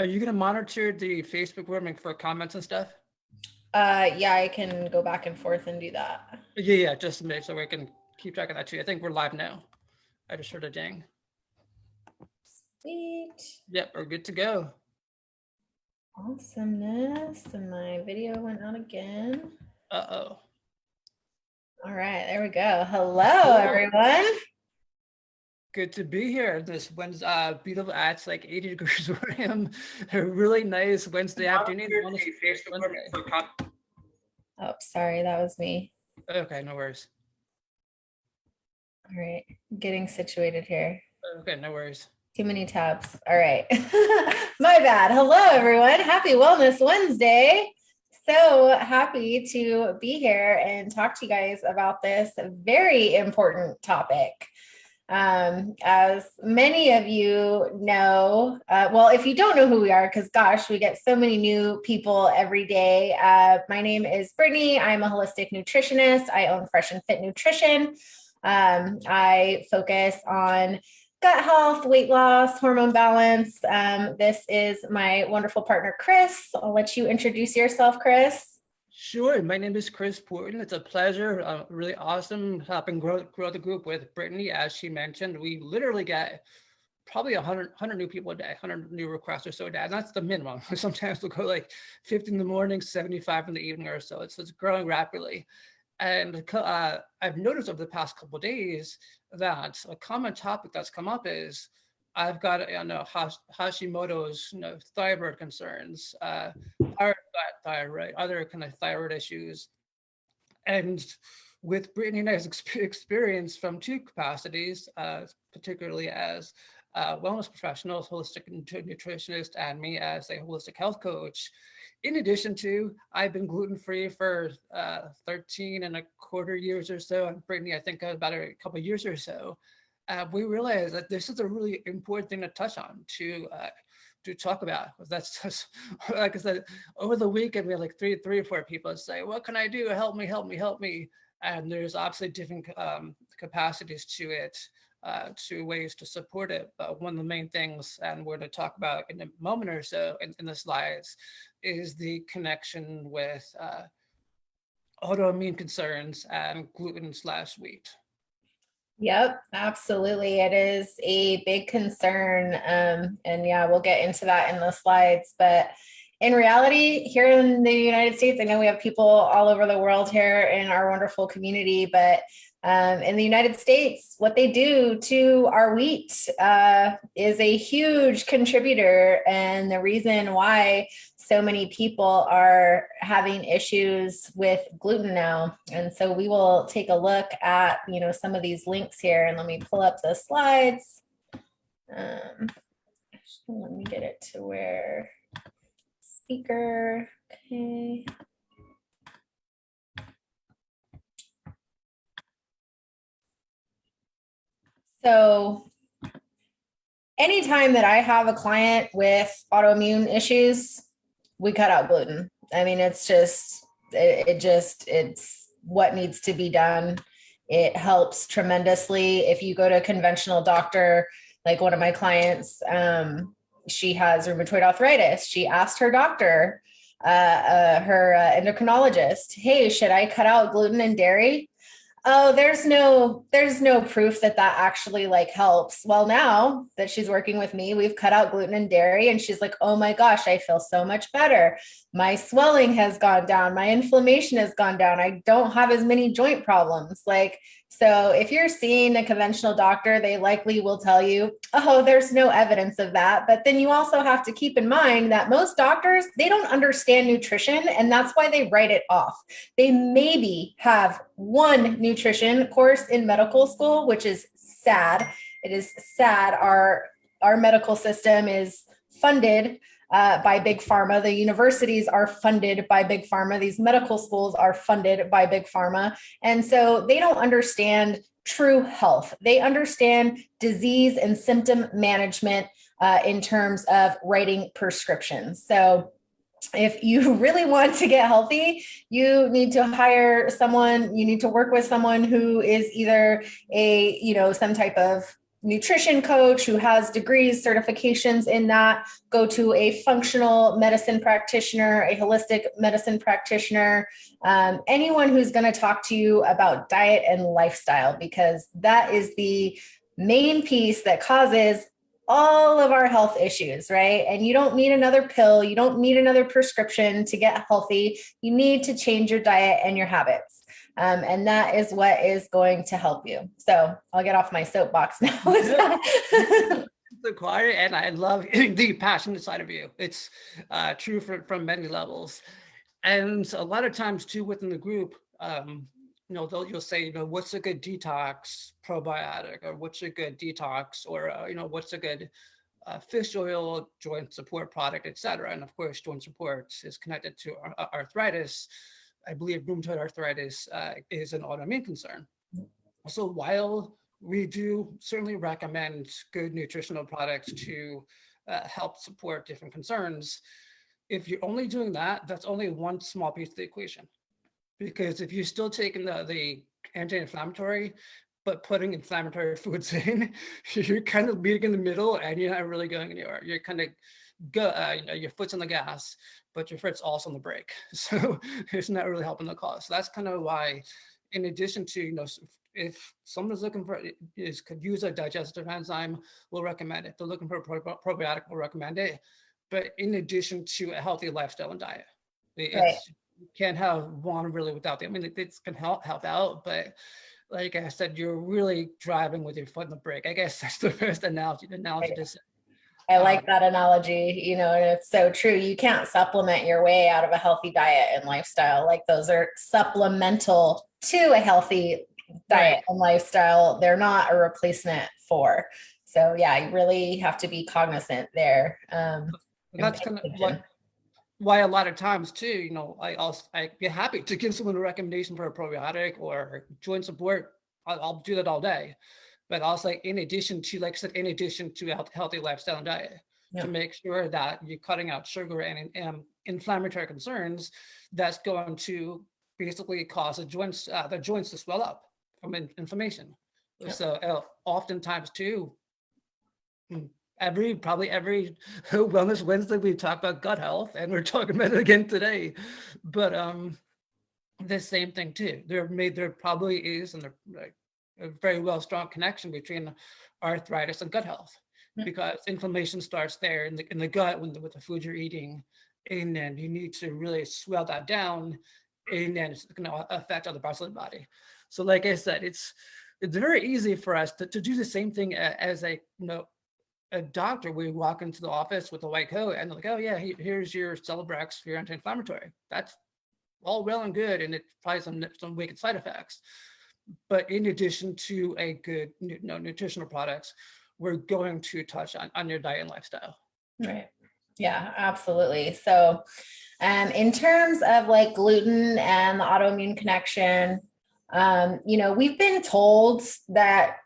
Are you going to monitor the Facebook room for comments and stuff? Yeah, I can go back and forth and do that. Yeah, just so we can keep track of that too. I think we're live now. I just heard a ding. Sweet. Yep, we're good to go. Awesomeness. And my video went out again. Uh-oh. All right, there we go. Hello, everyone. Good to be here. This Wednesday, beautiful. It's like 80 degrees where I am. A really nice Wednesday afternoon. Oh, sorry, that was me. Okay, no worries. All right, getting situated here. Okay, no worries. Too many tabs. All right. My bad. Hello, everyone. Happy Wellness Wednesday. So happy to be here and talk to you guys about this very important topic. As many of you know, well, if you don't know who we are, because gosh, we get so many new people every day. My name is Brittany. I'm a holistic nutritionist. I own Fresh and Fit Nutrition. I focus on gut health, weight loss, hormone balance. This is my wonderful partner, Chris. I'll let you introduce yourself, Chris. Sure. My name is Chris Porton. It's a pleasure. Really awesome helping grow the group with Brittany. As she mentioned, we literally get probably 100 new people a day, 100 new requests or so a day. And that's the minimum. Sometimes we'll go like 50 in the morning, 75 in the evening or so. It's growing rapidly. And I've noticed over the past couple of days that a common topic that's come up is I've got Hashimoto's, thyroid concerns, thyroid, other kind of thyroid issues. And with Brittany and I's experience from two capacities, particularly as wellness professionals, holistic nutritionist, and me as a holistic health coach, in addition to, I've been gluten-free for 13 and a quarter years or so, and Brittany, I think about a couple of years or so. We realized that this is a really important thing to touch on, to talk about. That's just, like I said, over the weekend, we had like three or four people say, what can I do? Help me, help me, help me. And there's obviously different capacities to it, to ways to support it. But one of the main things, and we're going to talk about in a moment or so in the slides, is the connection with autoimmune concerns and gluten/wheat. Yep, absolutely. It is a big concern. And yeah, we'll get into that in the slides. But in reality, here in the United States, I know we have people all over the world here in our wonderful community, but in the United States, what they do to our wheat is a huge contributor. And the reason why so many people are having issues with gluten now. And so we will take a look at, some of these links here, and let me pull up the slides. Let me get it to where speaker, okay. So anytime that I have a client with autoimmune issues, we cut out gluten. I mean, it's what needs to be done. It helps tremendously. If you go to a conventional doctor, like one of my clients, she has rheumatoid arthritis. She asked her doctor, her endocrinologist, hey, should I cut out gluten and dairy? Oh, there's no proof that actually helps. Well, now that she's working with me, we've cut out gluten and dairy, and she's like, oh my gosh, I feel so much better. My swelling has gone down. My inflammation has gone down. I don't have as many joint problems. So if you're seeing a conventional doctor, they likely will tell you, oh, there's no evidence of that. But then you also have to keep in mind that most doctors, they don't understand nutrition, and that's why they write it off. They maybe have one nutrition course in medical school, which is sad. It is sad. Our medical system is funded by big pharma. The universities are funded by big pharma. These medical schools are funded by big pharma. And so they don't understand true health. They understand disease and symptom management in terms of writing prescriptions. So if you really want to get healthy, you need to hire someone, you need to work with someone who is either some type of nutrition coach who has degrees, certifications in that, go to a functional medicine practitioner, a holistic medicine practitioner, anyone who's going to talk to you about diet and lifestyle, because that is the main piece that causes all of our health issues, right? And you don't need another pill. You don't need another prescription to get healthy. You need to change your diet and your habits. And that is what is going to help you. So I'll get off my soapbox now. The choir, and I love the passionate side of you. It's true from many levels. And a lot of times too within the group, you'll say, what's a good detox probiotic, or what's a good detox, or what's a good fish oil joint support product, etc. And of course, joint support is connected to arthritis. I believe rheumatoid arthritis is an autoimmune concern. So while we do certainly recommend good nutritional products to help support different concerns, if you're only doing that, that's only one small piece of the equation. Because if you're still taking the anti-inflammatory, but putting inflammatory foods in, you're kind of meeting in the middle, and you're not really going anywhere. You're kind of your foot's on the gas, but your foot's also on the brake. So it's not really helping the cause. So that's kind of why, in addition to, if someone's looking for could use a digestive enzyme, we'll recommend it. If they're looking for a probiotic, we'll recommend it. But in addition to a healthy lifestyle and diet, Right. you can't have one really without the. I mean, it can help out, but like I said, you're really driving with your foot on the brake. I guess that's the best analogy Right. to say. I like that analogy, and it's so true. You can't supplement your way out of a healthy diet and lifestyle. Like, those are supplemental to a healthy diet Right. and lifestyle. They're not a replacement for. So yeah, you really have to be cognizant there. And that's kind of why a lot of times too, I'd be happy to give someone a recommendation for a probiotic or joint support. I'll do that all day. But also, in addition to, like I said, in addition to a healthy lifestyle and diet, to make sure that you're cutting out sugar and inflammatory concerns that's going to basically cause the joints to swell up from inflammation. So oftentimes too, probably every Wellness Wednesday we talk about gut health, and we're talking about it again today. But the same thing too. There probably is, and a very strong connection between arthritis and gut health, because inflammation starts there in the gut with the food you're eating, and then you need to really swell that down, and then it's going to affect other parts of the body. So like I said, it's very easy for us to do the same thing as a doctor. We walk into the office with a white coat and they're like, oh yeah, here's your Celebrex for your anti-inflammatory. That's all well and good, and it probably some wicked side effects. But in addition to a good nutritional products, we're going to touch on your diet and lifestyle. Right. Yeah, absolutely. So in terms of like gluten and the autoimmune connection, we've been told that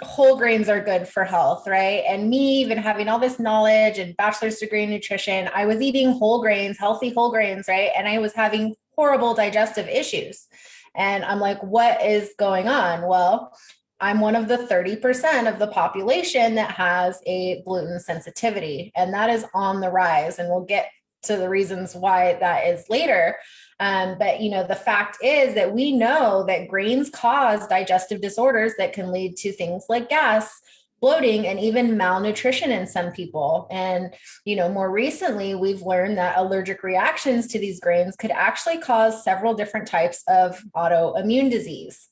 whole grains are good for health, right? And me even having all this knowledge and bachelor's degree in nutrition, I was eating whole grains, healthy whole grains, right? And I was having horrible digestive issues. And I'm like, what is going on? Well, I'm one of the 30% of the population that has a gluten sensitivity, and that is on the rise. And we'll get to the reasons why that is later. But the fact is that we know that grains cause digestive disorders that can lead to things like gas, bloating, and even malnutrition in some people. And, more recently, we've learned that allergic reactions to these grains could actually cause several different types of autoimmune disease.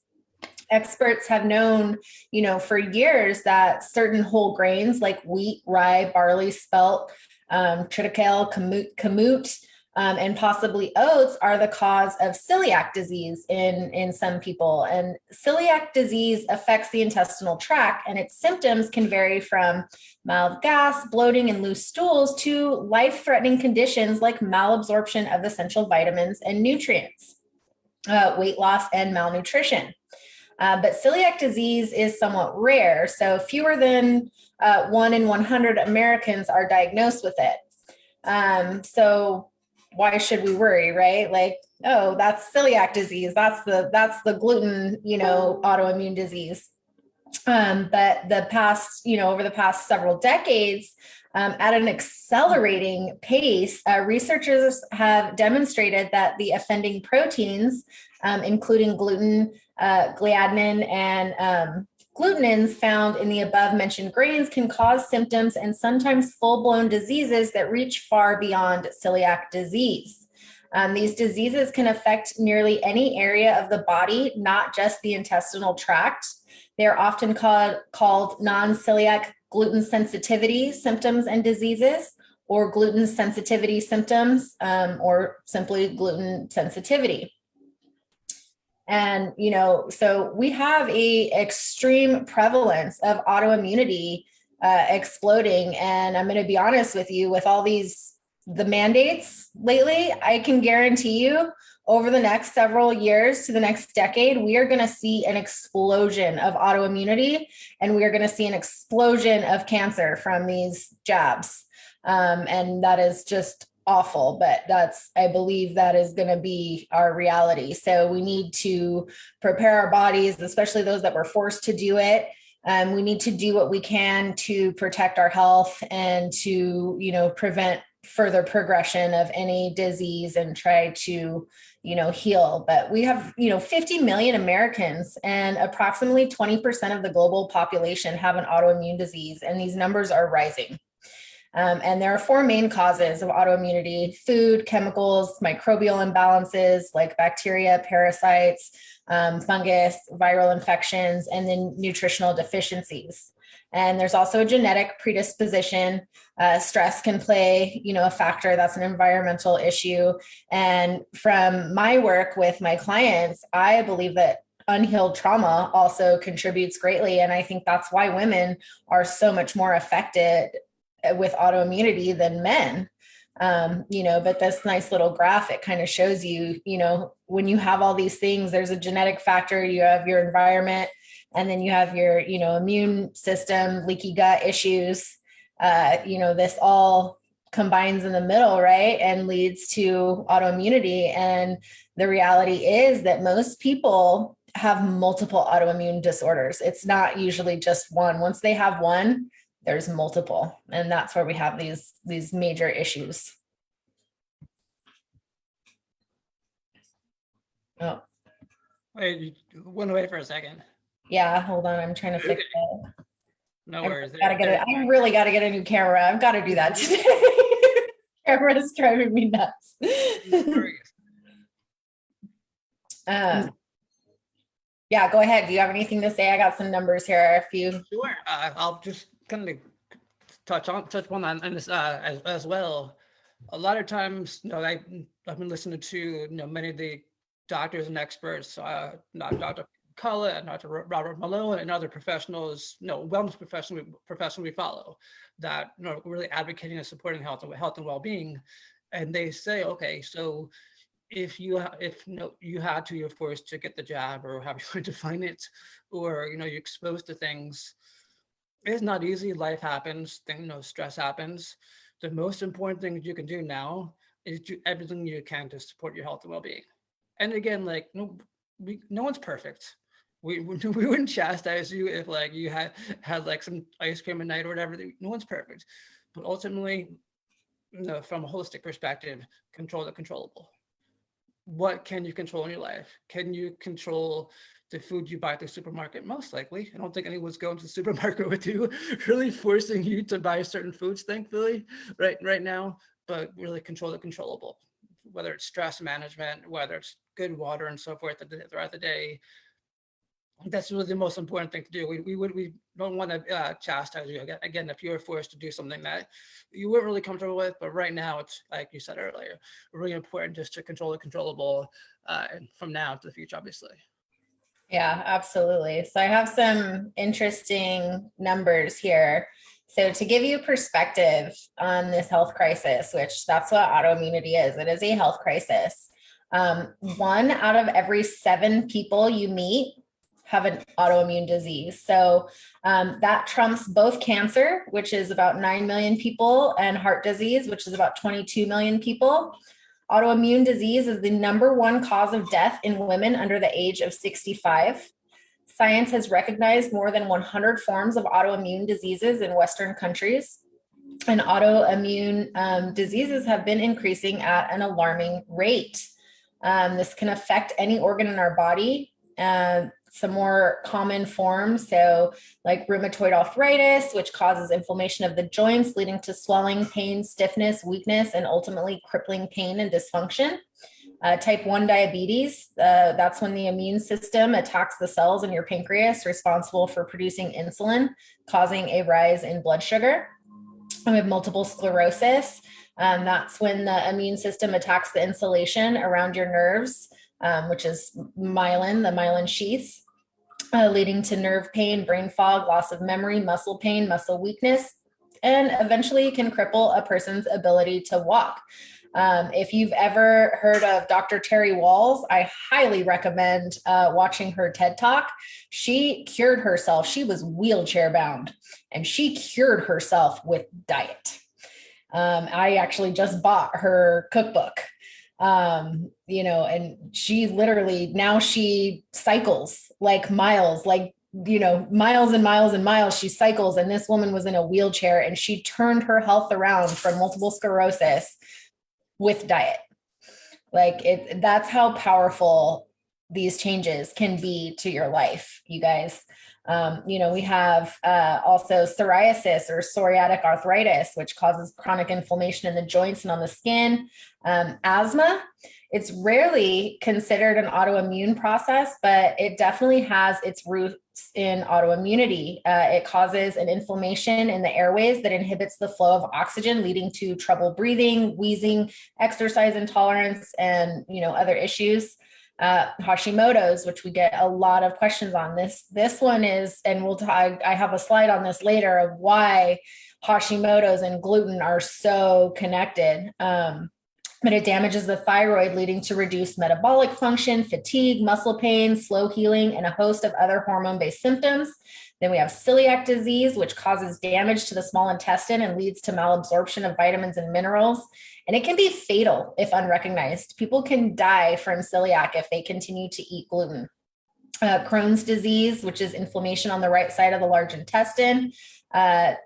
Experts have known, for years that certain whole grains like wheat, rye, barley, spelt, triticale, kamut, and possibly oats are the cause of celiac disease in some people. And celiac disease affects the intestinal tract, and its symptoms can vary from mild gas, bloating, and loose stools to life-threatening conditions like malabsorption of essential vitamins and nutrients, weight loss, and malnutrition. But celiac disease is somewhat rare, so fewer than 1 in 100 Americans are diagnosed with it. So why should we worry, right? Like, oh, that's celiac disease. That's the gluten, autoimmune disease. But the past, over the past several decades, at an accelerating pace, researchers have demonstrated that the offending proteins, including gluten, gliadin, and glutenins found in the above mentioned grains, can cause symptoms and sometimes full-blown diseases that reach far beyond celiac disease. These diseases can affect nearly any area of the body, not just the intestinal tract. They are often called non-celiac gluten sensitivity symptoms and diseases, or gluten sensitivity symptoms, or simply gluten sensitivity. And, so we have a extreme prevalence of autoimmunity exploding. And I'm going to be honest with you, with all the mandates lately, I can guarantee you over the next several years to the next decade, we are going to see an explosion of autoimmunity, and we are going to see an explosion of cancer from these jabs. And that is just awful, but I believe that is going to be our reality. So we need to prepare our bodies, especially those that were forced to do it. We need to do what we can to protect our health and to, prevent further progression of any disease and try to, heal. But we have, 50 million Americans, and approximately 20% of the global population have an autoimmune disease, and these numbers are rising. And there are four main causes of autoimmunity: food, chemicals, microbial imbalances like bacteria, parasites, fungus, viral infections, and then nutritional deficiencies. And there's also a genetic predisposition. Stress can play, a factor. That's an environmental issue. And from my work with my clients, I believe that unhealed trauma also contributes greatly. And I think that's why women are so much more affected with autoimmunity than men. But this nice little graphic kind of shows you, when you have all these things, there's a genetic factor, you have your environment, and then you have your, immune system, leaky gut issues. This all combines in the middle, right? And leads to autoimmunity. And the reality is that most people have multiple autoimmune disorders. It's not usually just one. Once they have one, there's multiple. And that's where we have these major issues. Oh, Wait, you went away for a second. Yeah, hold on. I'm trying to fix it. No worries. I really got to get a new camera. I've got to do that today. Camera's driving me nuts. Yeah, go ahead. Do you have anything to say? I got some numbers here. Sure. I'll just kind of touch on that and this as well. A lot of times, I've been listening to many of the doctors and experts, not Dr. Cullen and Dr. Robert Malone and other professionals, wellness professionals we follow, that really advocating and supporting health and well-being. And they say, okay, so if you're forced to get the jab, or however you want to define it, or you're exposed to things, it's not easy. Life happens, stress happens. The most important thing you can do now is do everything you can to support your health and well-being. And again, no one's perfect. We wouldn't chastise you if you had some ice cream at night or whatever. No one's perfect, but ultimately, from a holistic perspective, control the controllable. What can you control in your life? Can you control the food you buy at the supermarket? Most likely. I don't think anyone's going to the supermarket with you, really forcing you to buy certain foods, thankfully, right now, but really control the controllable, whether it's stress management, whether it's good water and so forth throughout the day. That's really the most important thing to do. We don't want to chastise you. Again, if you're forced to do something that you weren't really comfortable with, but right now it's, like you said earlier, really important just to control the controllable from now to the future, obviously. Yeah, absolutely. So I have some interesting numbers here. So to give you perspective on this health crisis, which that's what autoimmunity is, it is a health crisis. 1 out of every 7 people you meet have an autoimmune disease. So that trumps both cancer, which is about 9 million people, and heart disease, which is about 22 million people. Autoimmune disease is the #1 cause of death in women under the age of 65. Science has recognized more than 100 forms of autoimmune diseases in Western countries, and autoimmune diseases have been increasing at an alarming rate. This can affect any organ in our body. Some more common forms, so like rheumatoid arthritis, which causes inflammation of the joints, leading to swelling, pain, stiffness, weakness, and ultimately crippling pain and dysfunction. Type 1 diabetes, that's when the immune system attacks the cells in your pancreas responsible for producing insulin, causing a rise in blood sugar. And we have multiple sclerosis. That's when the immune system attacks the insulation around your nerves, which is myelin, the myelin sheaths, leading to nerve pain, brain fog, loss of memory, muscle pain, muscle weakness, and eventually can cripple a person's ability to walk. If you've ever heard of Dr. Terry Walls, I highly recommend watching her TED Talk. She cured herself. She was wheelchair bound and she cured herself with diet. I actually just bought her cookbook, and she literally, now she cycles like miles, miles and miles and miles she cycles. And this woman was in a wheelchair and she turned her health around from multiple sclerosis with diet. That's how powerful these changes can be to your life, you guys. We have also psoriasis or psoriatic arthritis, which causes chronic inflammation in the joints and on the skin. Asthma, it's rarely considered an autoimmune process, but it definitely has its roots in autoimmunity. It causes an inflammation in the airways that inhibits the flow of oxygen, leading to trouble breathing, wheezing, exercise intolerance, and other issues. Hashimoto's, which we get a lot of questions on. This one is, and I have a slide on this later of why Hashimoto's and gluten are so connected. But it damages the thyroid, leading to reduced metabolic function, fatigue, muscle pain, slow healing, and a host of other hormone-based symptoms. Then we have celiac disease, which causes damage to the small intestine and leads to malabsorption of vitamins and minerals. And it can be fatal if unrecognized. People can die from celiac if they continue to eat gluten. Crohn's disease, which is inflammation on the right side of the large intestine.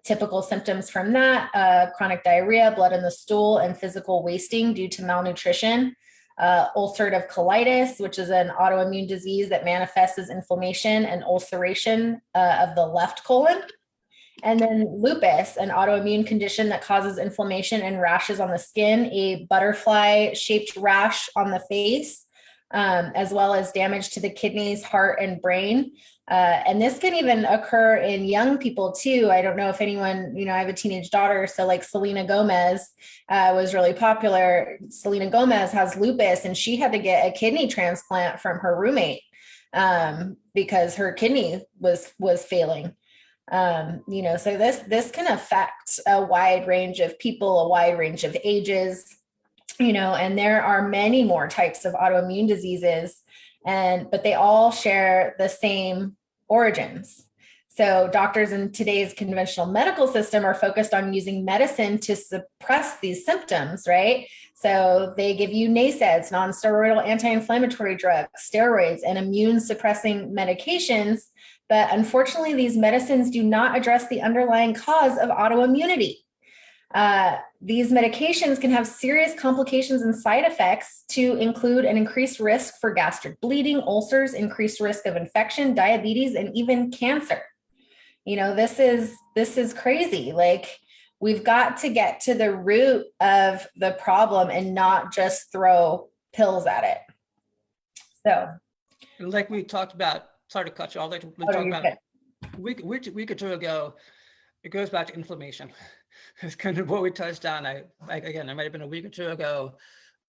Typical symptoms from that, chronic diarrhea, blood in the stool, and physical wasting due to malnutrition. Ulcerative colitis, which is an autoimmune disease that manifests as inflammation and ulceration of the left colon. And then lupus, an autoimmune condition that causes inflammation and rashes on the skin, a butterfly-shaped rash on the face, as well as damage to the kidneys, heart, and brain. And this can even occur in young people too. I don't know if anyone, I have a teenage daughter, so like Selena Gomez was really popular. Selena Gomez has lupus and she had to get a kidney transplant from her roommate because her kidney was failing. So this can affect a wide range of people, a wide range of ages, and there are many more types of autoimmune diseases, but they all share the same origins. So doctors in today's conventional medical system are focused on using medicine to suppress these symptoms, right? So they give you NSAIDs, non-steroidal anti-inflammatory drugs, steroids, and immune suppressing medications. But unfortunately, these medicines do not address the underlying cause of autoimmunity. These medications can have serious complications and side effects to include an increased risk for gastric bleeding, ulcers, increased risk of infection, diabetes, and even cancer. This is crazy. Like, we've got to get to the root of the problem and not just throw pills at it. So, like we talked about, sorry to cut you off. Like we talked about a week or two ago, it goes back to inflammation. It's kind of what we touched on. It might have been a week or two ago,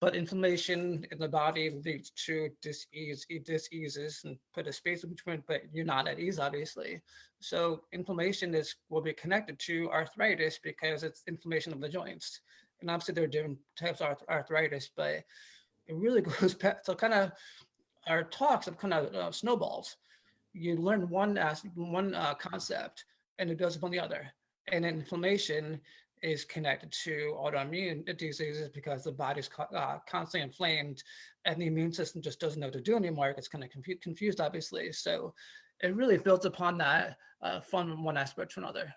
but inflammation in the body leads to diseases, and put a space in between, but you're not at ease, obviously. So inflammation will be connected to arthritis because it's inflammation of the joints. And obviously there are different types of arthritis, but it really goes back. So kind of our talks of kind of snowballs. You learn one concept and it builds upon the other. And inflammation is connected to autoimmune diseases because the body's constantly inflamed and the immune system just doesn't know what to do anymore. It's kind of confused, obviously. So it really builds upon that from one aspect to another.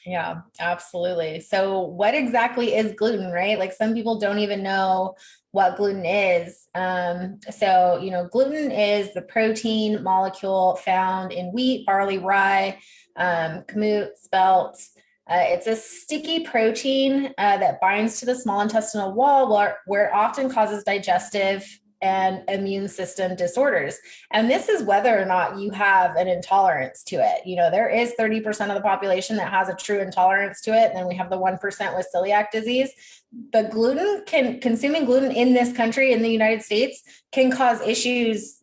Yeah, absolutely. So what exactly is gluten, right? Like some people don't even know what gluten is. So, gluten is the protein molecule found in wheat, barley, rye, kamut, spelt. It's a sticky protein that binds to the small intestinal wall where it often causes digestive and immune system disorders. And this is whether or not you have an intolerance to it. There is 30% of the population that has a true intolerance to it. And then we have the 1% with celiac disease. But consuming gluten in this country, in the United States, can cause issues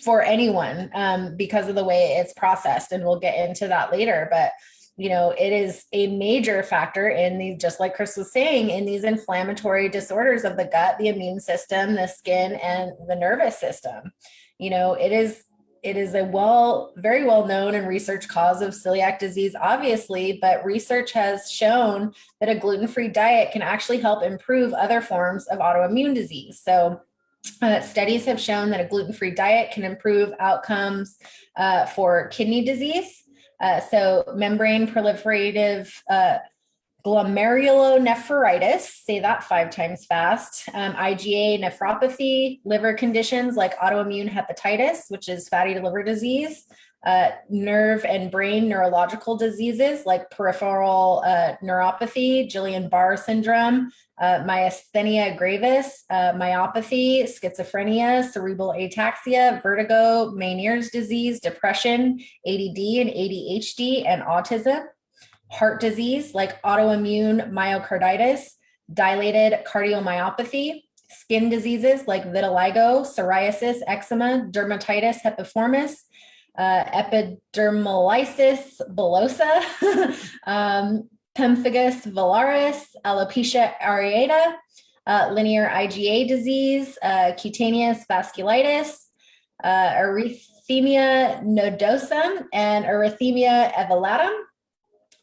for anyone because of the way it's processed. And we'll get into that later. But it is a major factor in these, just like Chris was saying, in these inflammatory disorders of the gut, the immune system, the skin, and the nervous system. It is a very well known and researched cause of celiac disease, obviously, but research has shown that a gluten-free diet can actually help improve other forms of autoimmune disease. So studies have shown that a gluten-free diet can improve outcomes for kidney disease. So membrane proliferative glomerulonephritis, say that 5 times fast, IgA nephropathy, liver conditions like autoimmune hepatitis, which is fatty liver disease, nerve and brain neurological diseases like peripheral neuropathy, Guillain-Barré syndrome, myasthenia gravis, myopathy, schizophrenia, cerebral ataxia, vertigo, Meniere's disease, depression, ADD and ADHD, and autism. Heart disease like autoimmune myocarditis, dilated cardiomyopathy, skin diseases like vitiligo, psoriasis, eczema, dermatitis herpetiformis, epidermolysis bullosa, pemphigus vulgaris, alopecia areata, linear IgA disease, cutaneous vasculitis, erythema nodosum, and erythema evolutum.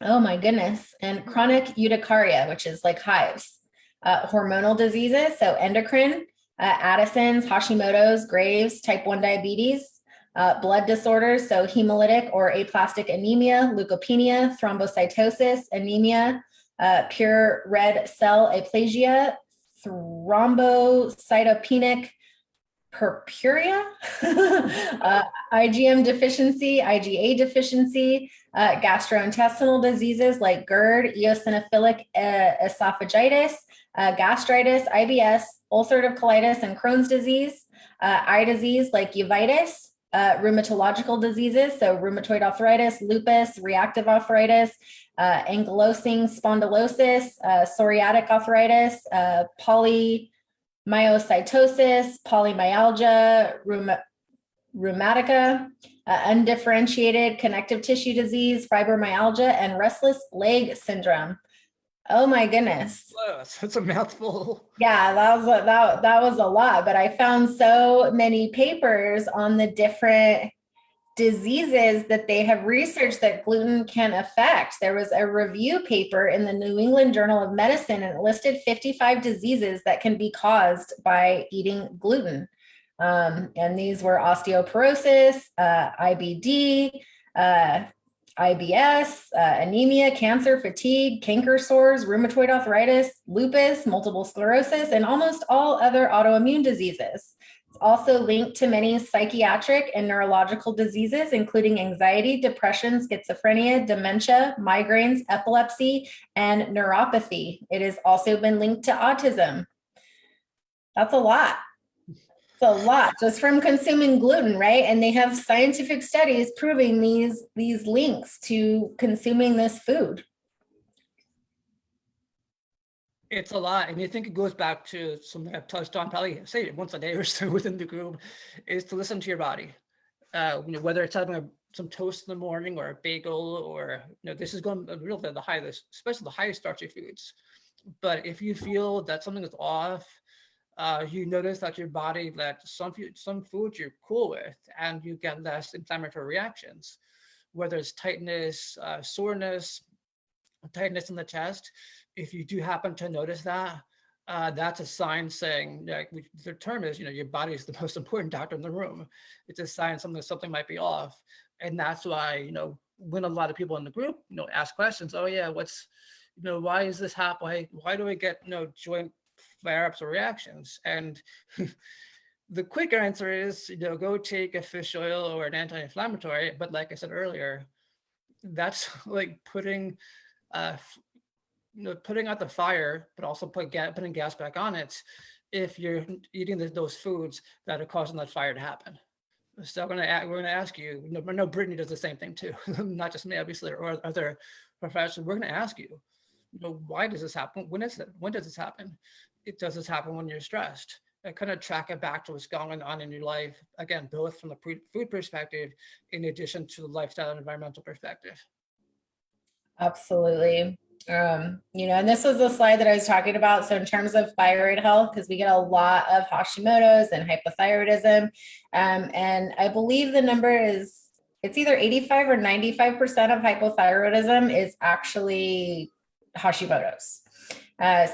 Oh my goodness. And chronic urticaria, which is like hives. Hormonal diseases, so endocrine, Addison's, Hashimoto's, Graves', type 1 diabetes, blood disorders, so hemolytic or aplastic anemia, leukopenia, thrombocytosis, anemia, pure red cell aplasia, thrombocytopenic purpurea, IgM deficiency, IgA deficiency, gastrointestinal diseases like GERD, eosinophilic esophagitis, gastritis, IBS, ulcerative colitis, and Crohn's disease, eye disease like uveitis, rheumatological diseases, so rheumatoid arthritis, lupus, reactive arthritis, ankylosing spondylosis, psoriatic arthritis, polymyositis, polymyalgia, rheumatica, undifferentiated connective tissue disease, fibromyalgia, and restless leg syndrome. Oh my goodness. Whoa, that's a mouthful. Yeah, that was a lot, but I found so many papers on the different diseases that they have researched that gluten can affect. There was a review paper in the New England Journal of Medicine, and it listed 55 diseases that can be caused by eating gluten. And these were osteoporosis, IBD, IBS, anemia, cancer, fatigue, canker sores, rheumatoid arthritis, lupus, multiple sclerosis, and almost all other autoimmune diseases. It's also linked to many psychiatric and neurological diseases, including anxiety, depression, schizophrenia, dementia, migraines, epilepsy, and neuropathy. It has also been linked to autism. That's a lot. It's a lot just from consuming gluten, right? And they have scientific studies proving these links to consuming this food. It's a lot, and I think it goes back to something I've touched on, probably say it once a day or so within the group, is to listen to your body. Whether it's having some toast in the morning or a bagel, or this is going to really the highest, especially the highest starchy foods. But if you feel that something is off, you notice that your body, that some foods you're cool with, and you get less inflammatory reactions, whether it's tightness, soreness, tightness in the chest. If you do happen to notice that, that's a sign saying, like, the term is, your body is the most important doctor in the room. It's a sign something might be off. And that's why, when a lot of people in the group, ask questions, oh yeah, why is this happening? Why do I get, joint flare-ups or reactions? And the quick answer is, go take a fish oil or an anti-inflammatory. But like I said earlier, that's like uh, putting out the fire, but also putting gas back on it if you're eating those foods that are causing that fire to happen. So we're going to ask you, no, Brittany does the same thing too, not just me, obviously, or other professionals. We're going to ask you, why does this happen? When does this happen? Does this happen when you're stressed? And kind of track it back to what's going on in your life. Again, both from the food perspective, in addition to the lifestyle and environmental perspective. Absolutely. And this was the slide that I was talking about. So in terms of thyroid health, because we get a lot of Hashimoto's and hypothyroidism, and I believe the number it's either 85 or 95% of hypothyroidism is actually Hashimoto's.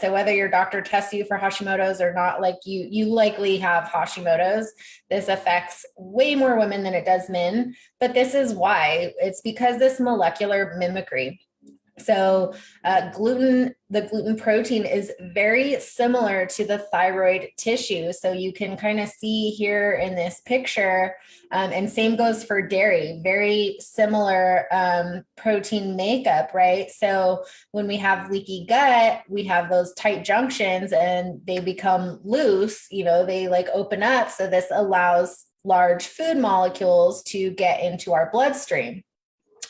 So whether your doctor tests you for Hashimoto's or not, like you likely have Hashimoto's. This affects way more women than it does men, but this is why. It's because this molecular mimicry. So the gluten protein is very similar to the thyroid tissue. So you can kind of see here in this picture, and same goes for dairy, very similar protein makeup, right? So when we have leaky gut, we have those tight junctions and they become loose, they like open up. So this allows large food molecules to get into our bloodstream.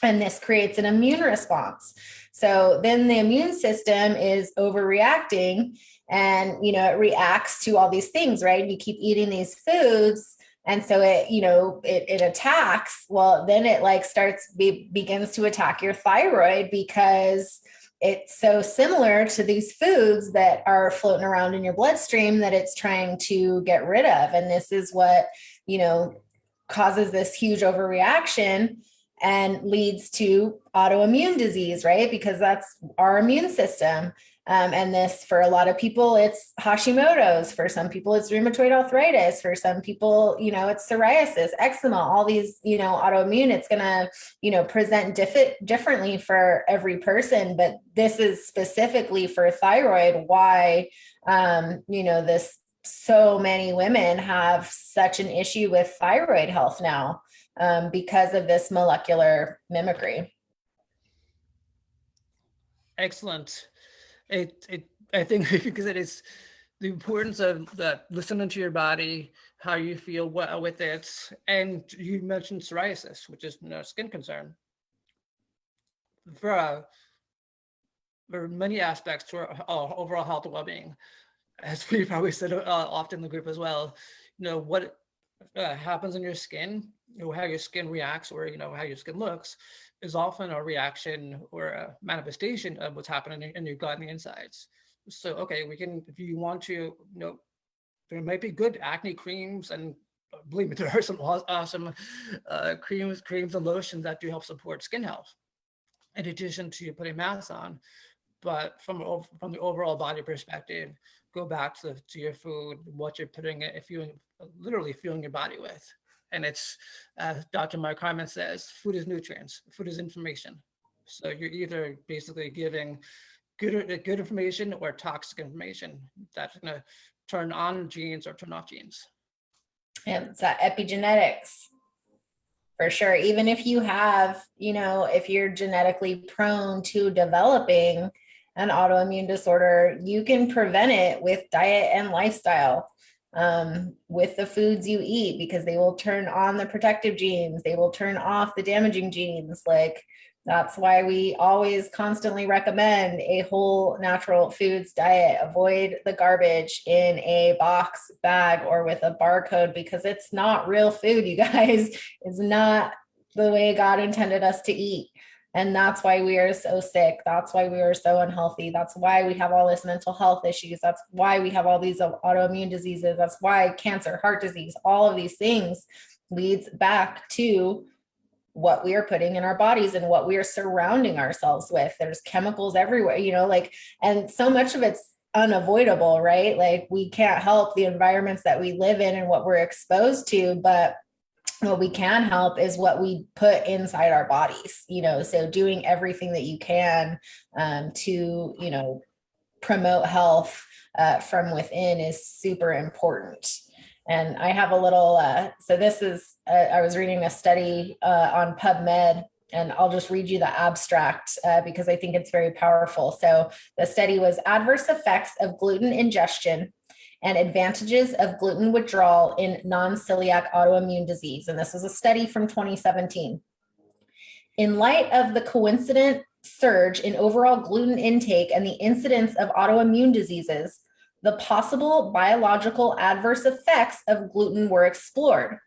And this creates an immune response. So then the immune system is overreacting and, it reacts to all these things, right? You keep eating these foods. And so it attacks. Well, then it like begins to attack your thyroid because it's so similar to these foods that are floating around in your bloodstream that it's trying to get rid of. And this is what, causes this huge overreaction and leads to autoimmune disease, right? Because that's our immune system. And this, for a lot of people, it's Hashimoto's. For some people, it's rheumatoid arthritis. For some people, it's psoriasis, eczema, all these, autoimmune. It's going to, present differently for every person. But this is specifically for thyroid, why, this so many women have such an issue with thyroid health now. Because of this molecular mimicry. Excellent. I think because it is the importance of that, listening to your body, how you feel with it. And you mentioned psoriasis, which is a skin concern. There are many aspects to our overall health and well-being, as we probably said often in the group as well. What happens in your skin, how your skin reacts, or how your skin looks, is often a reaction or a manifestation of what's happening in your gut and the insides. So okay, we can, if you want to, there might be good acne creams, and believe me, there are some awesome creams and lotions that do help support skin health, in addition to putting masks on. But from the overall body perspective, go back to your food, what you're putting it, if you literally fueling your body with. And it's, as Dr. Mark Hyman says, food is nutrients, food is information. So you're either basically giving good information or toxic information that's going to turn on genes or turn off genes. And it's that epigenetics. For sure. Even if you have, if you're genetically prone to developing an autoimmune disorder, you can prevent it with diet and lifestyle, with the foods you eat, because they will turn on the protective genes. They will turn off the damaging genes. Like, that's why we always constantly recommend a whole natural foods diet. Avoid the garbage in a box, bag, or with a barcode, because it's not real food, you guys. It's not the way God intended us to eat. And that's why we are so sick. That's why we are so unhealthy. That's why we have all this mental health issues. That's why we have all these autoimmune diseases. That's why cancer, heart disease, all of these things leads back to what we are putting in our bodies and what we are surrounding ourselves with. There's chemicals everywhere, and so much of it's unavoidable, right? Like we can't help the environments that we live in and what we're exposed to, but what we can help is what we put inside our bodies, so doing everything that you can to, promote health from within is super important. And I have a little, so this is, I was reading a study on PubMed, and I'll just read you the abstract because I think it's very powerful. So the study was adverse effects of gluten ingestion and advantages of gluten withdrawal in non-celiac autoimmune disease. And this was a study from 2017. In light of the coincident surge in overall gluten intake and the incidence of autoimmune diseases, the possible biological adverse effects of gluten were explored.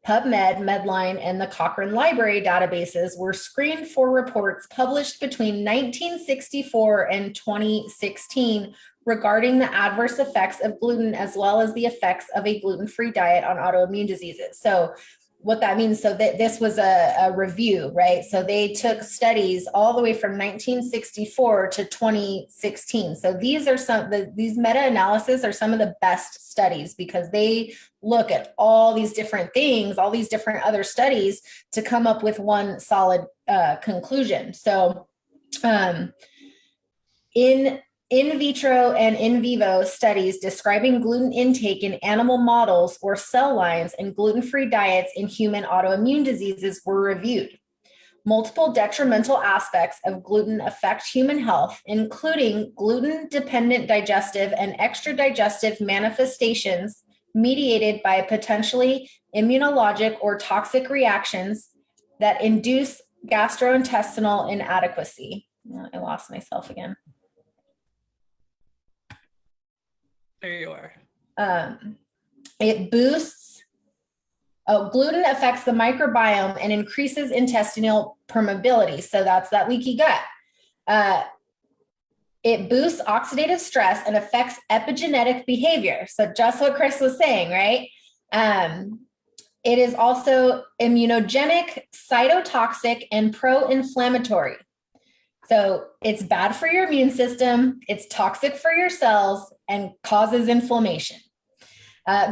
PubMed, Medline, and the Cochrane Library databases were screened for reports published between 1964 and 2016 regarding the adverse effects of gluten, as well as the effects of a gluten-free diet on autoimmune diseases. So what that means, so that this was a review, right? So they took studies all the way from 1964 to 2016. So these are these meta-analysis are some of the best studies because they look at all these different things, all these different other studies to come up with one solid conclusion. So in vitro and in vivo studies describing gluten intake in animal models or cell lines and gluten-free diets in human autoimmune diseases were reviewed. Multiple detrimental aspects of gluten affect human health, including gluten-dependent digestive and extradigestive manifestations mediated by potentially immunologic or toxic reactions that induce gastrointestinal inadequacy. I lost myself again. There you are. It boosts, gluten affects the microbiome and increases intestinal permeability. So that's that leaky gut. It boosts oxidative stress and affects epigenetic behavior. So just what Chris was saying, right? It is also immunogenic, cytotoxic, and pro-inflammatory. So it's bad for your immune system, it's toxic for your cells, and causes inflammation.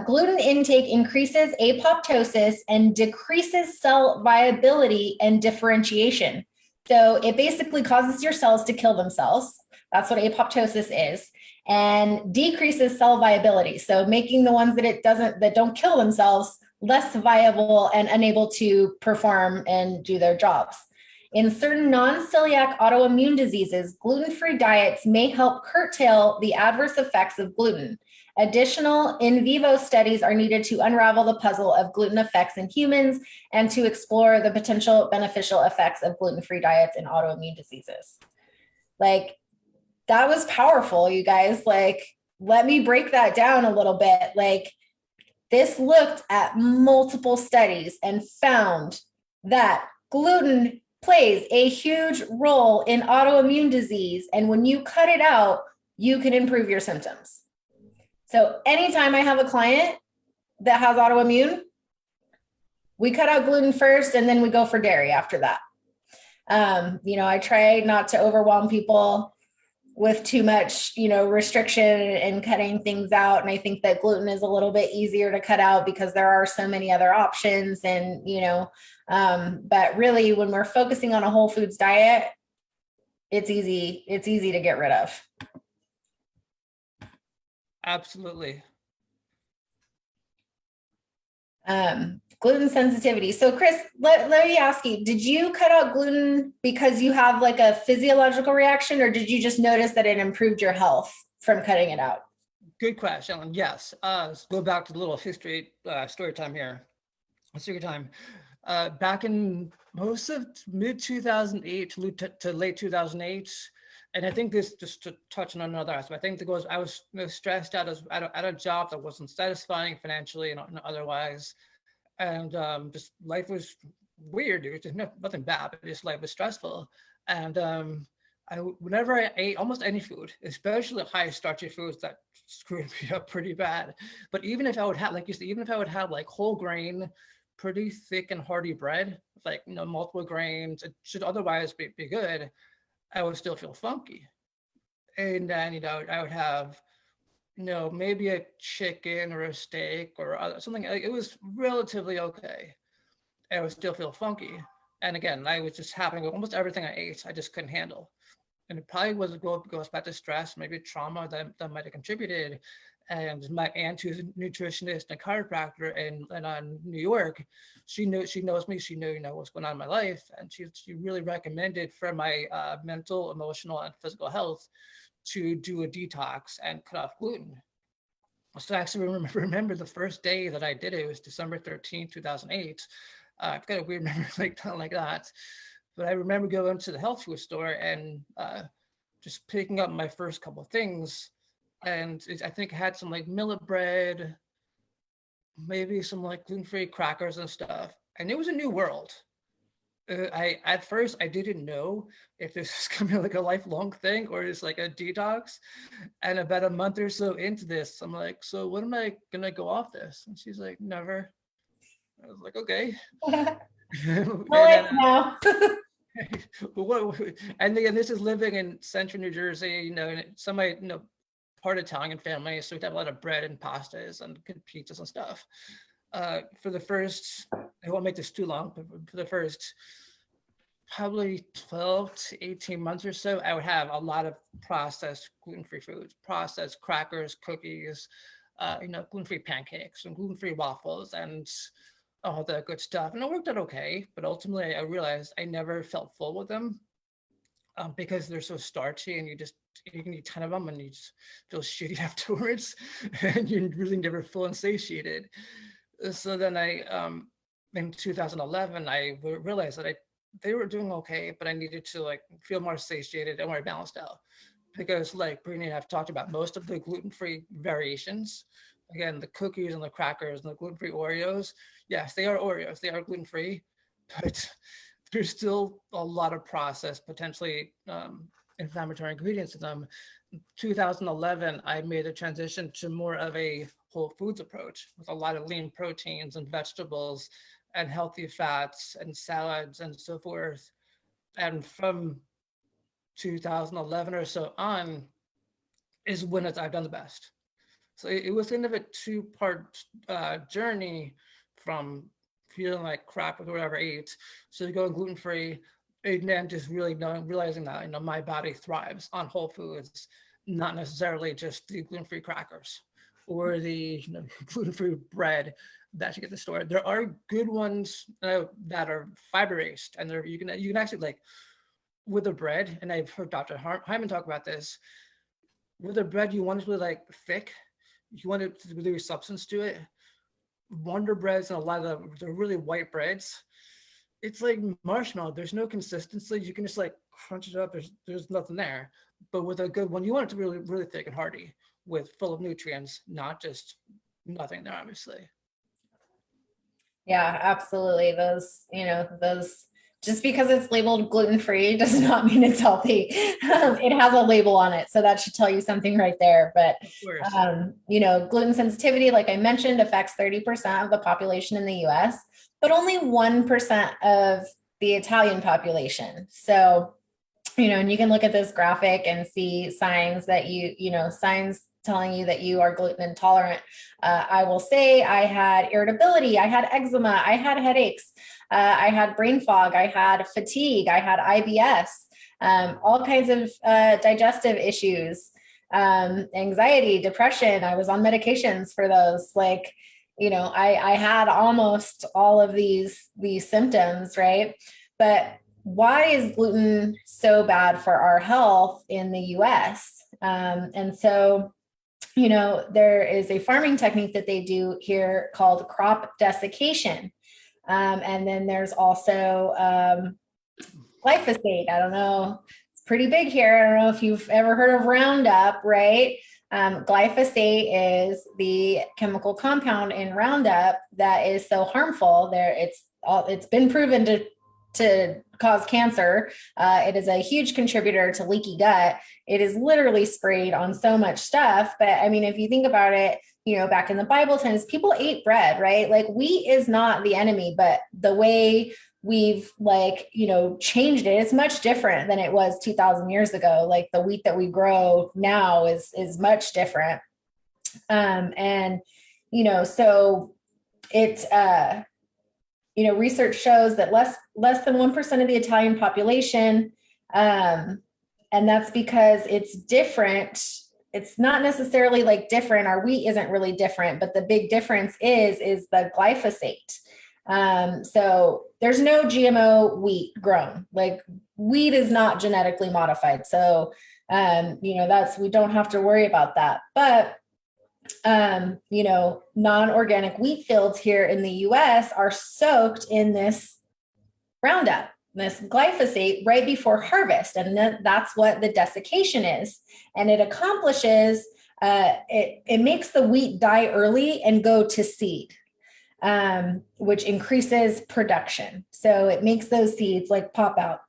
Gluten intake increases apoptosis and decreases cell viability and differentiation. So it basically causes your cells to kill themselves. That's what apoptosis is, and decreases cell viability. So making the ones that don't kill themselves less viable and unable to perform and do their jobs. In certain non-celiac autoimmune diseases, gluten-free diets may help curtail the adverse effects of gluten. Additional in vivo studies are needed to unravel the puzzle of gluten effects in humans and to explore the potential beneficial effects of gluten-free diets in autoimmune diseases. Like, that was powerful, you guys. Like, let me break that down a little bit. Like, this looked at multiple studies and found that gluten plays a huge role in autoimmune disease. And when you cut it out, you can improve your symptoms. So anytime I have a client that has autoimmune, we cut out gluten first and then we go for dairy after that. I try not to overwhelm people with too much, restriction and cutting things out. And I think that gluten is a little bit easier to cut out because there are so many other options. And, but really when we're focusing on a whole foods diet, it's easy to get rid of. Absolutely. Gluten sensitivity. So Chris, let me ask you, did you cut out gluten because you have like a physiological reaction, or did you just notice that it improved your health from cutting it out? Good question. Yes. Let's go back to the little history story time here. Story time. Back in most of mid 2008 to late 2008, and I think this, just to touch on another aspect, I think it goes, I was stressed out at a job that wasn't satisfying financially and otherwise. And just life was weird, dude. There's nothing bad, but just life was stressful. And whenever I ate almost any food, especially high starchy foods, that screwed me up pretty bad. But even if I would have, like you said, even if I would have like whole grain, pretty thick and hearty bread, like multiple grains, it should otherwise be good, I would still feel funky. And then, I would have, maybe a chicken or a steak or something. It was relatively okay. I would still feel funky. And again, I was just happening with almost everything I ate. I just couldn't handle. And it probably goes back to stress, maybe trauma that might have contributed. And my aunt, who's a nutritionist and a chiropractor in New York, she knows me. She knew what's going on in my life, and she really recommended for my mental, emotional, and physical health to do a detox and cut off gluten. So I actually remember the first day that I did it. It was December 13th, 2008. I've got a weird memory like that. But I remember going to the health food store and just picking up my first couple of things. And I think it had some like millet bread, maybe some like gluten-free crackers and stuff. And it was a new world. At first I didn't know if this was gonna be like a lifelong thing or just like a detox. And about a month or so into this, I'm like, so when am I gonna go off this? And she's like, never. I was like, okay. And then, now. and again, this is living in central New Jersey, and some part Italian family, so we'd have a lot of bread and pastas and good pizzas and stuff. For the first, I won't make this too long, but for the first probably 12 to 18 months or so, I would have a lot of processed gluten-free foods, processed crackers, cookies, gluten-free pancakes and gluten-free waffles and all that good stuff. And it worked out okay, but ultimately I realized I never felt full with them because they're so starchy and you can eat 10 of them and you just feel shitty afterwards and you really never feel satiated. So then in 2011, I realized that they were doing okay, but I needed to like feel more satiated and more balanced out. Because like Brittany and I've talked about, most of the gluten-free variations, again, the cookies and the crackers and the gluten-free Oreos, yes, they are Oreos, they are gluten-free, but there's still a lot of processed, potentially inflammatory ingredients in them. In 2011, I made a transition to more of a whole foods approach with a lot of lean proteins and vegetables and healthy fats and salads and so forth. And from 2011 or so on is when I've done the best. So it was kind of a two-part journey from feeling like crap with whatever I ate, so going gluten-free, and then just really realizing that my body thrives on whole foods, not necessarily just the gluten-free crackers or the gluten-free bread that you get at the store. There are good ones that are fiber-based, and you can actually like with the bread, and I've heard Dr. Hyman talk about this. With the bread, you want it to be like thick. You want it to really substance to it. Wonder breads and a lot of the really white breads, it's like marshmallow. There's no consistency. You can just like crunch it up. There's nothing there. But with a good one, you want it to be really, really thick and hearty, with full of nutrients, not just nothing there, obviously. Yeah, absolutely. Those just because it's labeled gluten-free does not mean it's healthy. It has a label on it, so that should tell you something right there. But gluten sensitivity, like I mentioned, affects 30% of the population in the US, but only 1% of the Italian population. So, and you can look at this graphic and see signs that signs telling you that you are gluten intolerant. I will say I had irritability, I had eczema, I had headaches, I had brain fog, I had fatigue, I had IBS, all kinds of digestive issues, anxiety, depression. I was on medications for those. I had almost all of these symptoms, right? But why is gluten so bad for our health in the US? And so, there is a farming technique that they do here called crop desiccation. And then there's also glyphosate. I don't know. It's pretty big here. I don't know if you've ever heard of Roundup, right? Glyphosate is the chemical compound in Roundup that is so harmful. It's been proven to cause cancer. It is a huge contributor to leaky gut. It is literally sprayed on so much stuff. But I mean, if you think about it, back in the Bible times, people ate bread, right? Like wheat is not the enemy, but the way we've like, changed it. It's much different than it was 2000 years ago. Like the wheat that we grow now is much different. And, so it's, research shows that less than 1% of the Italian population, and that's because it's different. It's not necessarily like different. Our wheat isn't really different, but the big difference is the glyphosate. So there's no GMO wheat grown. Like wheat is not genetically modified. So, we don't have to worry about that. But non-organic wheat fields here in the US are soaked in this Roundup, this glyphosate right before harvest. And that's what the desiccation is. And it accomplishes, it makes the wheat die early and go to seed, which increases production. So it makes those seeds like pop out.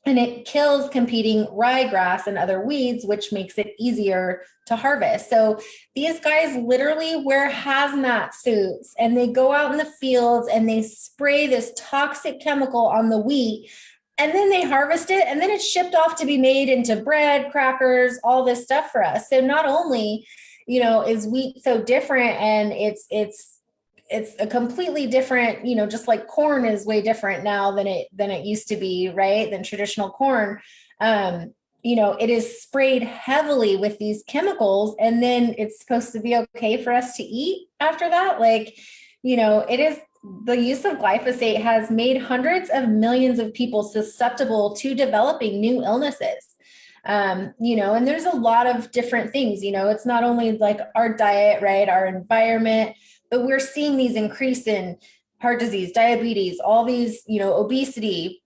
And it kills competing ryegrass and other weeds, which makes it easier to harvest. So these guys literally wear hazmat suits and they go out in the fields and they spray this toxic chemical on the wheat, and then they harvest it, and then it's shipped off to be made into bread, crackers, all this stuff for us. So not only, is wheat so different, and it's a completely different, just like corn is way different now than it used to be, right? Than traditional corn. It is sprayed heavily with these chemicals, and then it's supposed to be okay for us to eat after that. Like, it is, the use of glyphosate has made hundreds of millions of people susceptible to developing new illnesses. And there's a lot of different things, it's not only like our diet, right? Our environment, but we're seeing these increase in heart disease, diabetes, all these, obesity,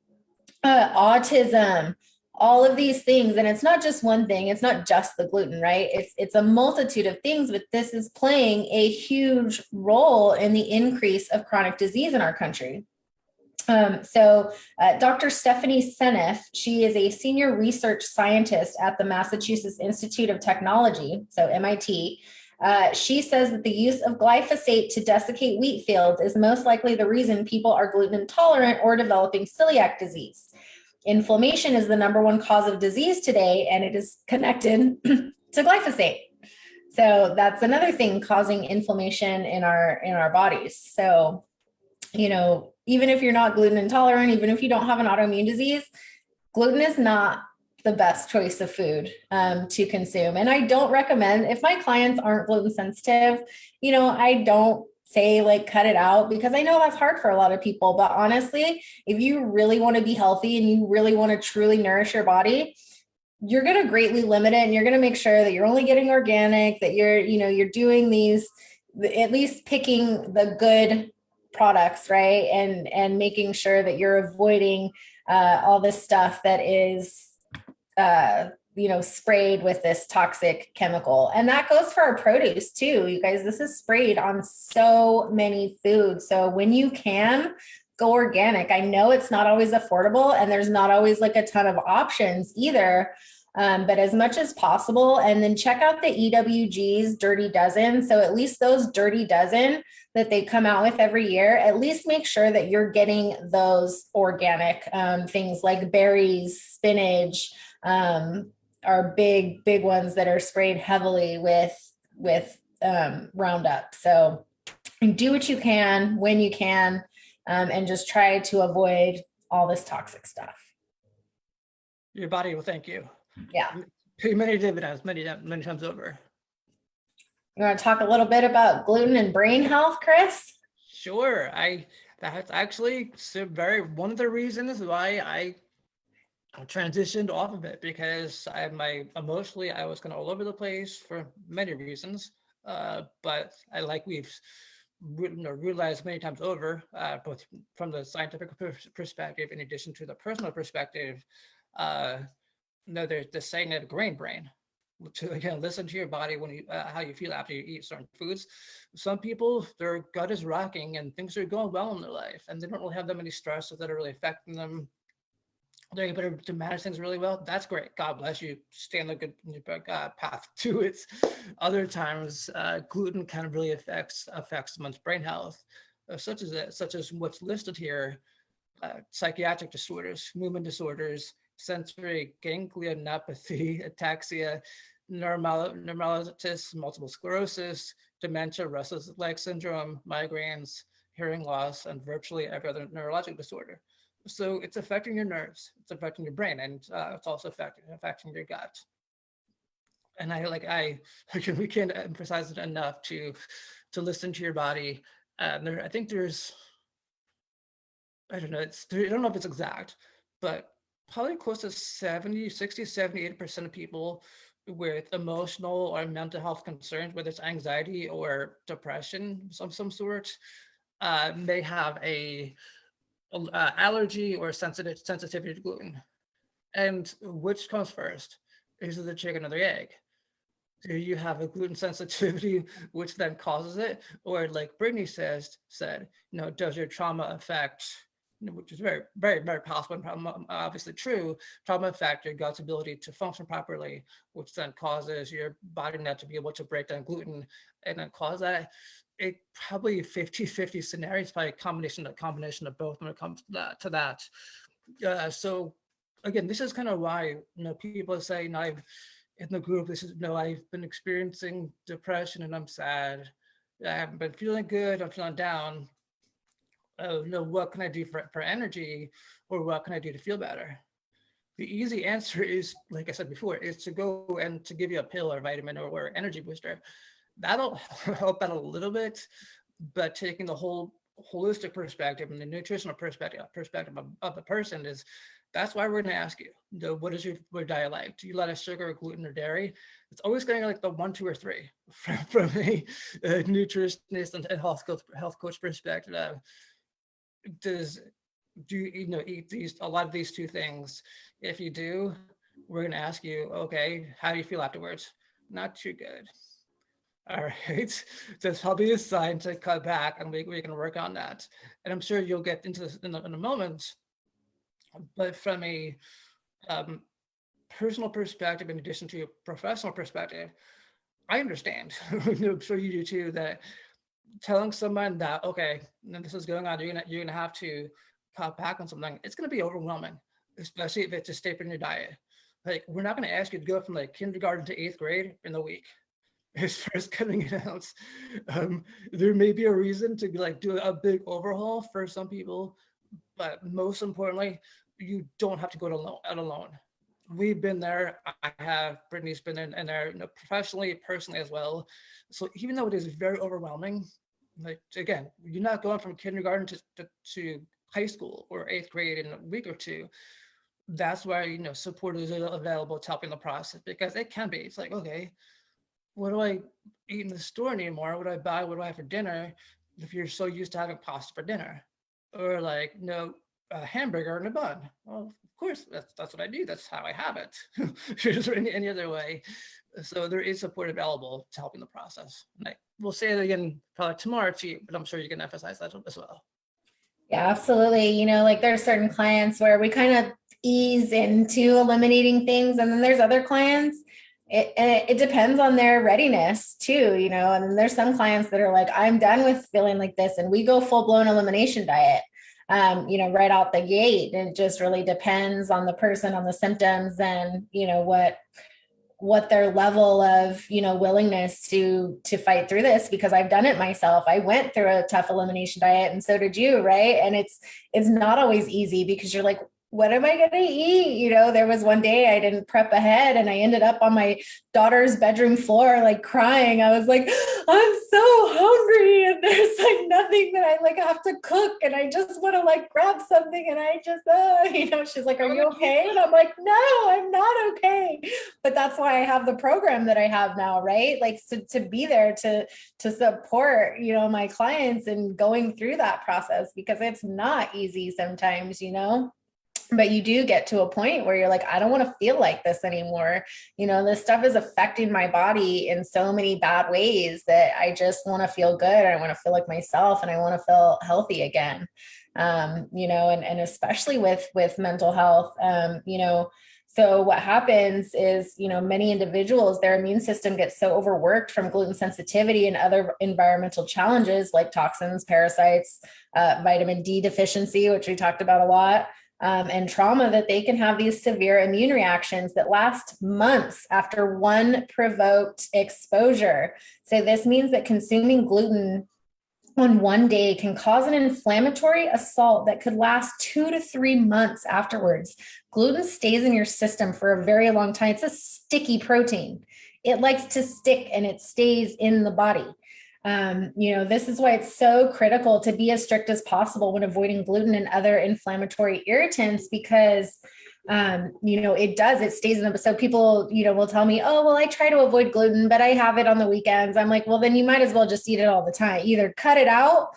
autism, all of these things. And it's not just one thing. It's not just the gluten, right? It's a multitude of things, but this is playing a huge role in the increase of chronic disease in our country. Dr. Stephanie Seneff, she is a senior research scientist at the Massachusetts Institute of Technology, so MIT. She says that the use of glyphosate to desiccate wheat fields is most likely the reason people are gluten intolerant or developing celiac disease. Inflammation is the number one cause of disease today, and it is connected to glyphosate. So that's another thing causing inflammation in our bodies. So, even if you're not gluten intolerant, even if you don't have an autoimmune disease, gluten is not the best choice of food to consume. And I don't recommend, if my clients aren't gluten sensitive, I don't say like cut it out, because I know that's hard for a lot of people. But honestly, if you really want to be healthy and you really want to truly nourish your body, you're going to greatly limit it, and you're going to make sure that you're only getting organic, that you're doing these, at least picking the good products, right? And making sure that you're avoiding all this stuff that is sprayed with this toxic chemical. And that goes for our produce too. You guys, this is sprayed on so many foods. So when you can, go organic. I know it's not always affordable, and there's not always like a ton of options either. But as much as possible, and then check out the EWG's Dirty Dozen. So at least those Dirty Dozen that they come out with every year, at least make sure that you're getting those organic things like berries, spinach, are big ones that are sprayed heavily with Roundup. So do what you can when you can, and just try to avoid all this toxic stuff. Your body will thank you. Yeah. Many dividends, many times over. You want to talk a little bit about gluten and brain health, Chris? Sure. That's actually one of the reasons why I transitioned off of it, because emotionally I was kind of all over the place for many reasons. But we've realized many times over, both from the scientific perspective, in addition to the personal perspective, there's the saying that grain brain, to again listen to your body when you how you feel after you eat certain foods. Some people, their gut is rocking and things are going well in their life, and they don't really have that many stresses that are really affecting them. They're able to manage things really well. That's great. God bless you. Stay on the good path to it. Other times, gluten kind of really affects someone's brain health, such as what's listed here. psychiatric disorders, movement disorders, sensory ganglionopathy, ataxia, neuromyelitis, multiple sclerosis, dementia, restless leg syndrome, migraines, hearing loss, and virtually every other neurologic disorder. So it's affecting your nerves, it's affecting your brain, and it's also affecting your gut. And we can't emphasize it enough to listen to your body. I think there's, I don't know, I don't know if it's exact, but probably close to 70, 60, 70, 80% of people with emotional or mental health concerns, whether it's anxiety or depression of some sort, may have a allergy or sensitivity to gluten. And which comes first? Is it the chicken or the egg? Do you have a gluten sensitivity, which then causes it? Or like Brittany said, does your trauma affect, which is very, very, very possible and obviously true, trauma affect your gut's ability to function properly, which then causes your body not to be able to break down gluten and then cause that. It probably 50-50 scenarios, probably a combination of both when it comes to that. So again, this is kind of why people say, I've in the group, I've been experiencing depression and I'm sad. I haven't been feeling good. I'm feeling down. Oh no, what can I do for energy, or what can I do to feel better? The easy answer is, like I said before, is to go and to give you a pill or vitamin or energy booster. That'll help out a little bit, but taking the whole holistic perspective and the nutritional perspective of the person that's why we're going to ask you, what is your diet like? Do you let us sugar, gluten, or dairy? It's always going to like the 1, 2, or 3 from a nutritionist and health coach perspective. Do you eat a lot of these 2 things? If you do, we're going to ask you, okay, how do you feel afterwards? Not too good. All right, that's probably a sign to cut back, and we can work on that. And I'm sure you'll get into this in a moment. But from a personal perspective, in addition to a professional perspective, I understand, I'm sure you do too, that telling someone that, okay, this is going on, you're gonna have to cut back on something, it's gonna be overwhelming, especially if it's a staple in your diet. Like, we're not gonna ask you to go from like kindergarten to 8th grade in a week. As far as cutting it out, there may be a reason to do a big overhaul for some people, but most importantly, you don't have to go it alone. We've been there. I have. Brittany's been in there, professionally, personally as well. So even though it is very overwhelming, like again, you're not going from kindergarten to high school or 8th grade in a week or 2. That's why support is available to help in the process, because it can be. It's like, okay, what do I eat in the store anymore? What do I buy? What do I have for dinner? If you're so used to having pasta for dinner, or like a hamburger and a bun. Well, of course, that's what I do. That's how I have it. Is there any other way? So there is support available to help in the process. And we'll say it again probably tomorrow to you, but I'm sure you can emphasize that as well. Yeah, absolutely. Like there's certain clients where we kind of ease into eliminating things, and then there's other clients. It depends on their readiness too, and then there's some clients that are like, I'm done with feeling like this, and we go full blown elimination diet. Right out the gate. It just really depends on the person, on the symptoms, and what their level of willingness to fight through this, because I've done it myself. I went through a tough elimination diet, and so did you, right? And it's not always easy, because you're like, what am I going to eat? There was one day I didn't prep ahead, and I ended up on my daughter's bedroom floor, like crying. I was like, I'm so hungry, and there's like nothing that I have to cook, and I just want to grab something, and I just, she's like, are you okay? And I'm like, no, I'm not okay. But that's why I have the program that I have now, right? Like, so to be there to support, my clients in going through that process, because it's not easy sometimes, but you do get to a point where you're like, I don't want to feel like this anymore. This stuff is affecting my body in so many bad ways that I just want to feel good. I want to feel like myself, and I want to feel healthy again. And especially with mental health, So what happens is, many individuals, their immune system gets so overworked from gluten sensitivity and other environmental challenges like toxins, parasites, vitamin D deficiency, which we talked about a lot, and trauma, that they can have these severe immune reactions that last months after one provoked exposure. So this means that consuming gluten on one day can cause an inflammatory assault that could last 2 to 3 months afterwards. Gluten stays in your system for a very long time. It's a sticky protein. It likes to stick and it stays in the body. This is why it's so critical to be as strict as possible when avoiding gluten and other inflammatory irritants, because it stays in them. So people, will tell me, oh, well, I try to avoid gluten, but I have it on the weekends. I'm like, well, then you might as well just eat it all the time. Either cut it out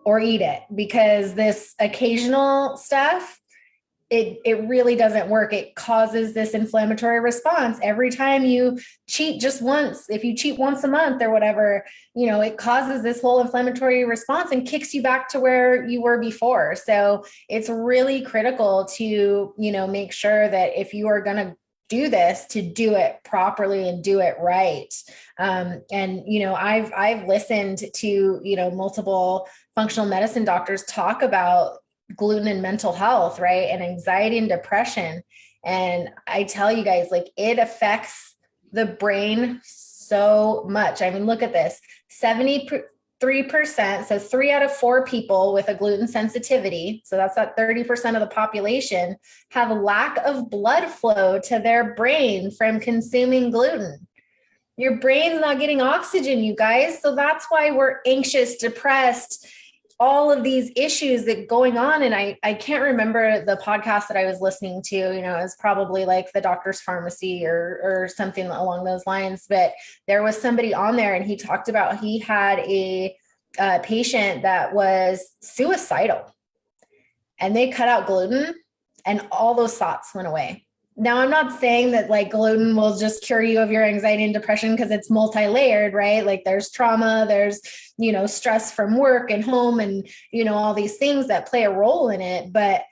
or eat it, because this occasional stuff, it really doesn't work. It causes this inflammatory response. Every time you cheat just once, if you cheat once a month or whatever, it causes this whole inflammatory response and kicks you back to where you were before. So it's really critical to, make sure that if you are going to do this, to do it properly and do it right. I've listened to, multiple functional medicine doctors talk about gluten and mental health, right? And anxiety and depression. And I tell you guys, it affects the brain so much. I mean, look at this, 73%. So 3 out of 4 people with a gluten sensitivity, so that's that 30% of the population, have a lack of blood flow to their brain from consuming gluten. Your brain's not getting oxygen, you guys. So that's why we're anxious, depressed, all of these issues that going on. And I can't remember the podcast that I was listening to, it was probably like the Doctor's Pharmacy or something along those lines. But there was somebody on there and he talked about, he had a patient that was suicidal and they cut out gluten and all those thoughts went away. Now, I'm not saying that gluten will just cure you of your anxiety and depression, because it's multi-layered, right? There's trauma, there's, stress from work and home and, all these things that play a role in it. But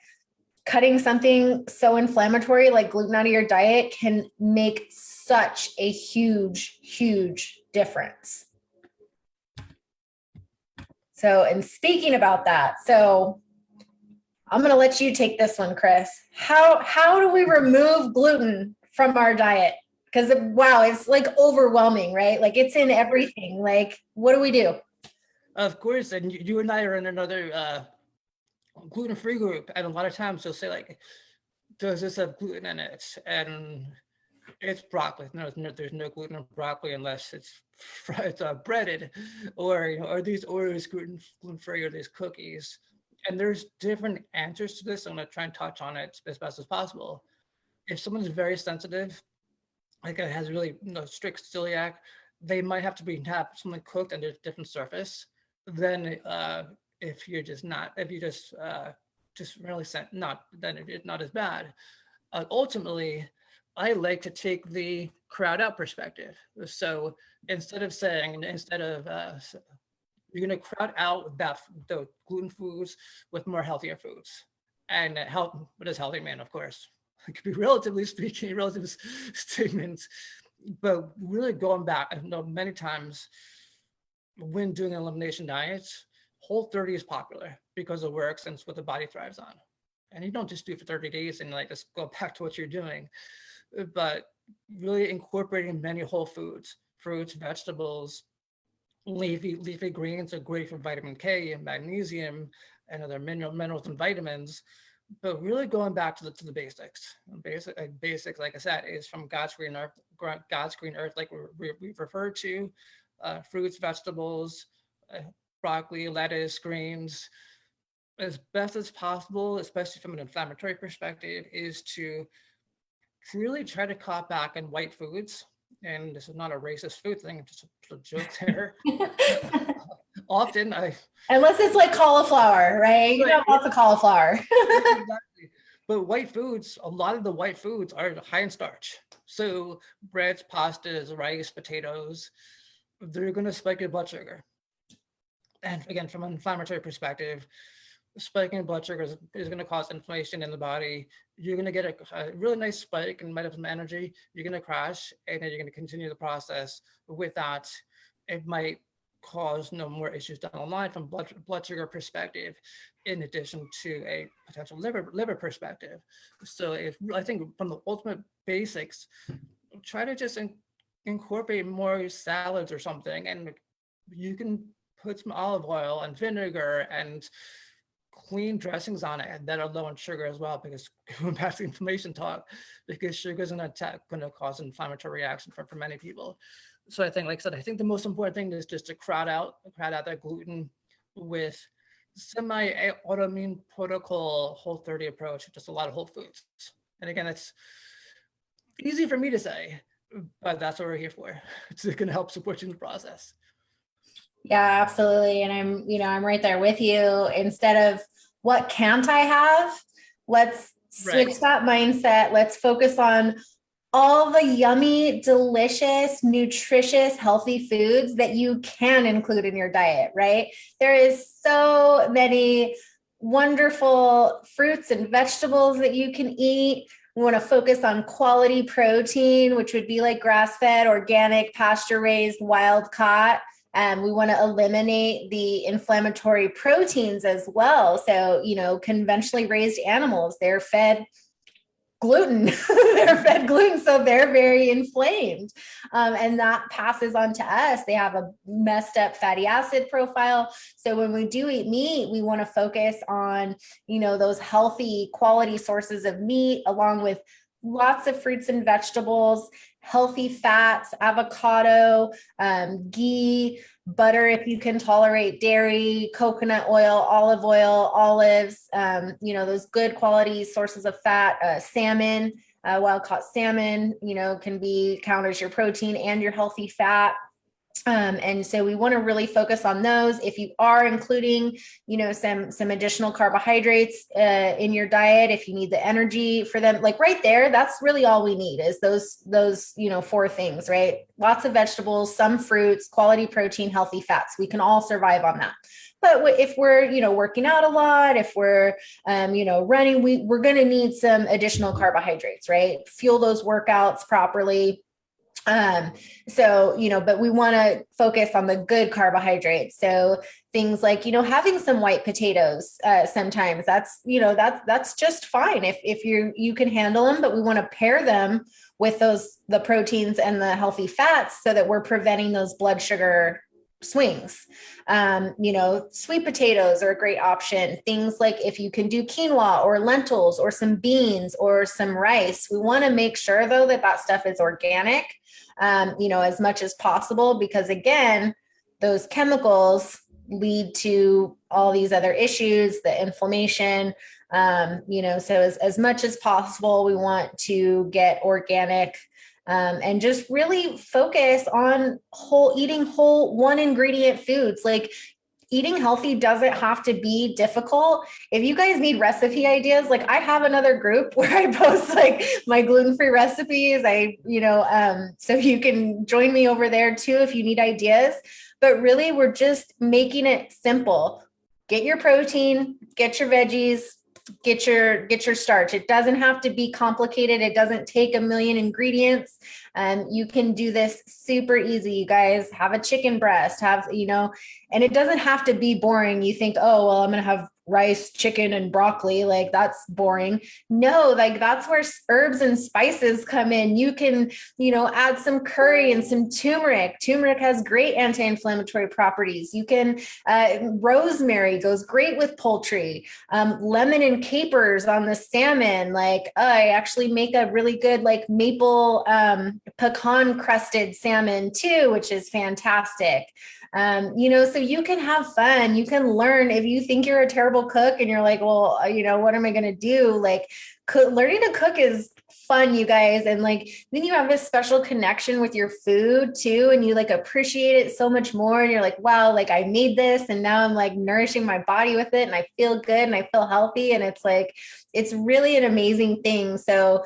cutting something so inflammatory like gluten out of your diet can make such a huge, huge difference. So, and speaking about that, so I'm going to let you take this one, Chris. How do we remove gluten from our diet? Because, wow, it's overwhelming, right? It's in everything. What do we do? Of course. And you and I are in another gluten-free group. And a lot of times they'll say, does this have gluten in it? And it's broccoli. No, there's no gluten in broccoli unless it's breaded, or are these Oreos gluten-free, or these cookies? And there's different answers to this. I'm going to try and touch on it as best as possible. If someone's very sensitive, has really strict celiac, they might have to have something cooked under a different surface than if you're just really then it's not as bad. Ultimately, I like to take the crowd out perspective. So instead of you're going to crowd out the gluten foods with more healthier foods. And what is healthy, man? Of course, it could be relative statements, but really going back, I know many times when doing elimination diets, Whole30 is popular because it works and it's what the body thrives on. And you don't just do it for 30 days and just go back to what you're doing, but really incorporating many whole foods, fruits, vegetables, leafy greens are great for vitamin K and magnesium and other minerals and vitamins. But really going back to the basics. Basics, like I said, is from God's green earth, like we've referred to, fruits, vegetables, broccoli, lettuce, greens. As best as possible, especially from an inflammatory perspective, is to really try to cut back on white foods. And this is not a racist food thing, just a joke there. Often unless it's cauliflower, right? You have lots of cauliflower. Exactly. But white foods, a lot of the white foods are high in starch. So breads, pastas, rice, potatoes, they're going to spike your blood sugar. And again, from an inflammatory perspective, spiking blood sugar is going to cause inflammation in the body. You're going to get a really nice spike in metabolism energy. You're going to crash, and then you're going to continue the process with that. It might cause no more issues down the line from blood sugar perspective, in addition to a potential liver perspective. So if I think from the ultimate basics, try to just incorporate more salads or something, and you can put some olive oil and vinegar and clean dressings on it that are low in sugar as well, because going back to inflammation talk, because sugar is going to cause an inflammatory reaction for many people. So I think, like I said, I think the most important thing is just to crowd out that gluten with semi-autoimmune protocol Whole30 approach, just a lot of whole foods. And again, it's easy for me to say, but that's what we're here for. It's going to help support you in the process. Yeah, absolutely. And I'm right there with you. Instead of what can't I have, let's switch that mindset. Let's focus on all the yummy, delicious, nutritious, healthy foods that you can include in your diet, right? There is so many wonderful fruits and vegetables that you can eat. We want to focus on quality protein, which would be like grass-fed, organic, pasture-raised, wild-caught. We want to eliminate the inflammatory proteins as well. So, conventionally raised animals, they're fed gluten. They're fed gluten, so they're very inflamed. And that passes on to us. They have a messed up fatty acid profile. So when we do eat meat, we want to focus on, those healthy quality sources of meat, along with lots of fruits and vegetables, healthy fats, avocado, ghee, butter if you can tolerate dairy, coconut oil, olives, those good quality sources of fat, salmon, wild caught salmon, can be count as your protein and your healthy fat. And so we want to really focus on those. If you are including, some additional carbohydrates in your diet, if you need the energy for them, like right there, that's really all we need is those 4 things, right? Lots of vegetables, some fruits, quality protein, healthy fats. We can all survive on that. But if we're, working out a lot, if we're, running, we're going to need some additional carbohydrates, right? Fuel those workouts properly. But we want to focus on the good carbohydrates. So things like, having some white potatoes, sometimes that's just fine. If you can handle them, but we want to pair them with the proteins and the healthy fats so that we're preventing those blood sugar swings. Sweet potatoes are a great option. Things like if you can do quinoa or lentils or some beans or some rice, we want to make sure though that stuff is organic, as much as possible, because again, those chemicals lead to all these other issues, the inflammation, so as much as possible, we want to get organic, and just really focus on eating whole 1 ingredient foods. Like eating healthy doesn't have to be difficult. If you guys need recipe ideas, like I have another group where I post like my gluten-free recipes. So you can join me over there too if you need ideas. But really, we're just making it simple. Get your protein, get your veggies, get your starch. It doesn't have to be complicated. It doesn't take a million ingredients. You can do this super easy. You guys have a chicken breast, and it doesn't have to be boring. You think, oh, well, I'm going to have rice, chicken, and broccoli. Like that's boring. No, like that's where herbs and spices come in. You can, add some curry and some turmeric. Turmeric has great anti-inflammatory properties. You can, rosemary goes great with poultry. Lemon and capers on the salmon. Like I actually make a really good like maple, pecan crusted salmon too, which is fantastic. So you can have fun, you can learn. If you think you're a terrible cook and you're like, well, what am I going to do? Like learning to cook is fun, you guys. And like, then you have this special connection with your food too. And you like appreciate it so much more. And you're like, wow, like I made this and now I'm like nourishing my body with it and I feel good and I feel healthy. And it's like, it's really an amazing thing. So,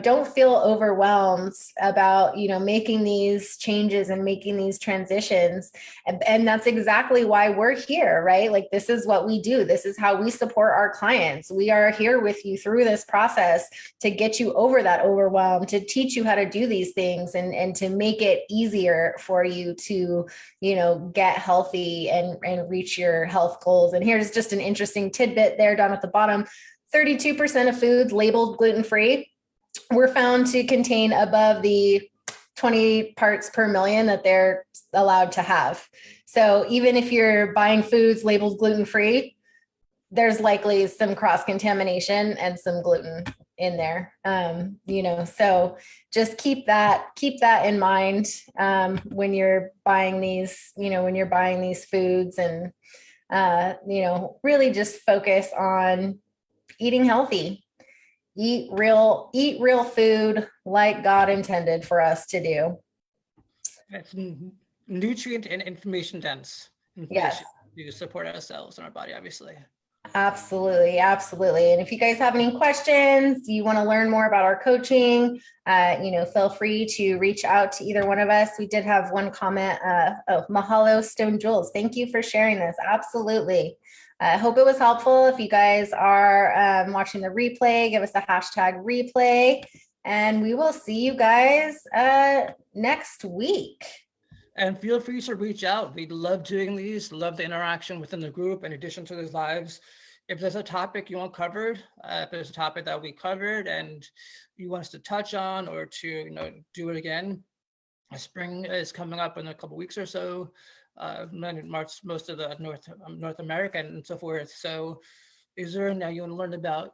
don't feel overwhelmed about, making these changes and making these transitions. And that's exactly why we're here, right? Like, this is what we do. This is how we support our clients. We are here with you through this process to get you over that overwhelm, to teach you how to do these things and to make it easier for you to, get healthy and reach your health goals. And here's just an interesting tidbit there down at the bottom. 32% of foods labeled gluten-free were found to contain above the 20 parts per million that they're allowed to have. So even if you're buying foods labeled gluten-free, there's likely some cross-contamination and some gluten in there. So just keep that in mind when you're buying these, foods, and really just focus on eating healthy. Eat real food like God intended for us to do. It's nutrient and information dense. Yes. To support ourselves and our body, obviously. Absolutely. Absolutely. And if you guys have any questions, you want to learn more about our coaching, feel free to reach out to either one of us. We did have one comment. Mahalo Stone Jules. Thank you for sharing this. Absolutely. I hope it was helpful. If you guys are watching the replay, give us a #replay, and we will see you guys next week. And feel free to reach out. We love doing these, love the interaction within the group in addition to these lives. If there's a topic you want covered, if there's a topic that we covered and you want us to touch on or to do it again, spring is coming up in a couple weeks or so. March, most of the North America and so forth. So is there now you want to learn about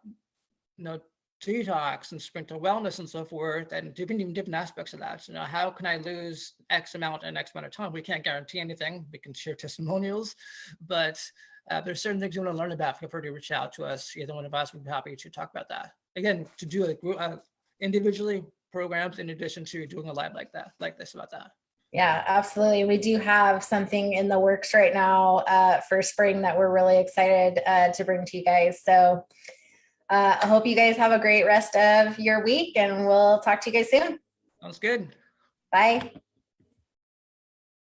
detox and sprint to wellness and so forth, and different aspects of that? How can I lose X amount in X amount of time? We can't guarantee anything. We can share testimonials, but there's certain things you want to learn about. Feel free to reach out to us. Either one of us would be happy to talk about that. Again, to do a group individually programs in addition to doing a live like this about that. Yeah, absolutely. We do have something in the works right now for spring that we're really excited to bring to you guys. So I hope you guys have a great rest of your week, and we'll talk to you guys soon. Sounds good. Bye.